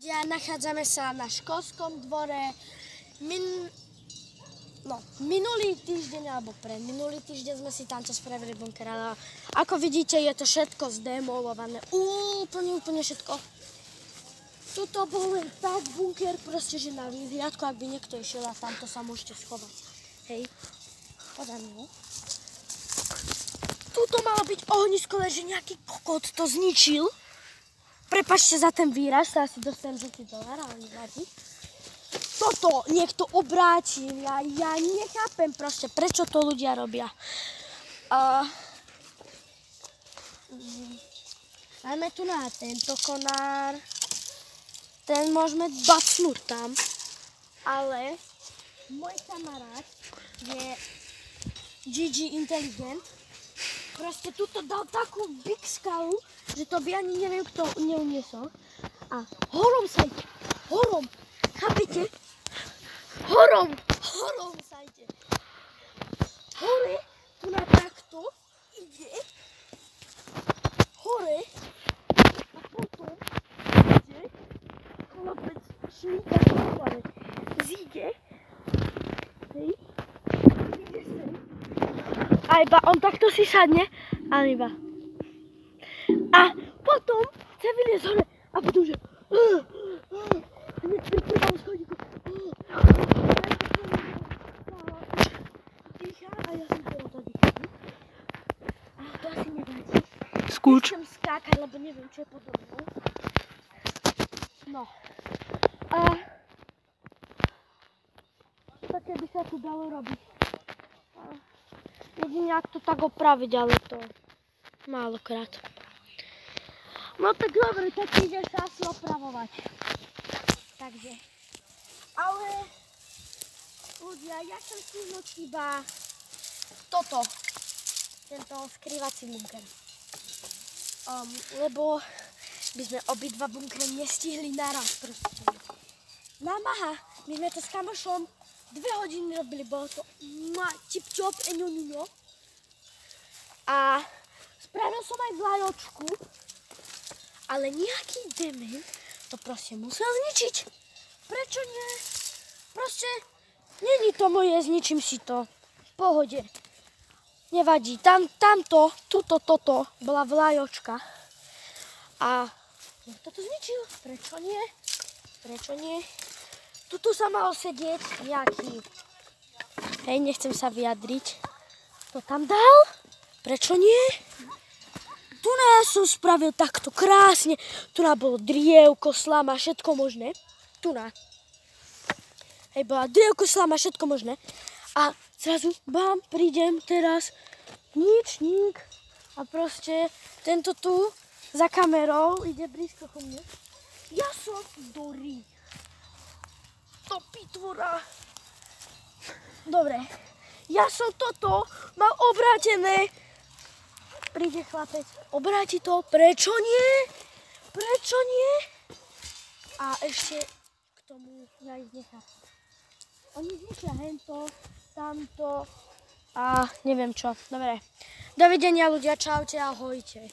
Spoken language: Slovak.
Nachádzame sa na školskom dvore. Minulý týždeň alebo minulý týždeň sme si tamto spravili bunker, ale ako vidíte, je to všetko zdemolované. Úplne všetko. Tuto bol len tak bunker, proste, že na výhliadku, ak by niekto išiel a tamto sa môžete schovať. Hej, podám ho. Tuto malo byť ohnisko, že nejaký kokot to zničil. Prepačte za ten výraz, sa asi dostanem žltý dolár, ale nevadí. Toto niekto obrátil, ja nechápem proste, prečo to ľudia robia. Máme tu na tento konár, ten môžeme bacnúť tam, ale môj kamarát je GG Intelligent, proste tuto dal takú big skalu, že to by ani neviem, kto neuniesol. A horom sajte, horom, chápete? Horom sajte. Hore, tu na takto ide, hore, a potom ide, chlapec šmíka šúpane, zíde, hej, ide sem. A iba on takto si sadne, a iba. A potom chce vyliezť hore, a potom že hneď pri prvom schodíku. A ja som teraz tady. A to asi nevadí. Skúč. Nechcem skákať, lebo neviem, čo je pod mnou. No. A také by sa tu dalo robiť. Jedine ak to tak opraviť, ale to málokrát. No tak dobre, tak ide sa asi opravovať. Takže. Ale ľudia, ja chcem stihnúť iba toto. Tento skrývací bunker. Lebo by sme obidva bunkre nestihli naraz proste. Námaha, my sme to s kamošom 2 hodiny robili, bolo to tip-top, eňo. A spravil som aj vlajočku, ale nejaký dement to proste musel zničiť. Prečo nie? Proste, není to moje, zničím si to. V pohode. Nevadí. Toto bola vlajočka. A niekto to zničil. Prečo nie? Prečo nie? Tuto sa malo sedieť nejaký. Hej, nechcem sa vyjadriť. To tam dal? Prečo nie? Tu nás som spravil takto krásne. Tu nás bolo drievko, slama, všetko možné. Tu nás. Hej, bola drievko, slama, všetko možné. A zrazu, bam, prídem teraz, ničník. A proste tento tu za kamerou ide blízko ku mne. Ja som Dory. To pitvora. Dobre. Ja som toto mal obrátené. Príde chlapec, obráti to, prečo nie? Prečo nie? A ešte k tomu ja ich nechám. Oni zničia hento, tamto a neviem čo. Dobre, dovidenia ľudia, čaute, ahojte.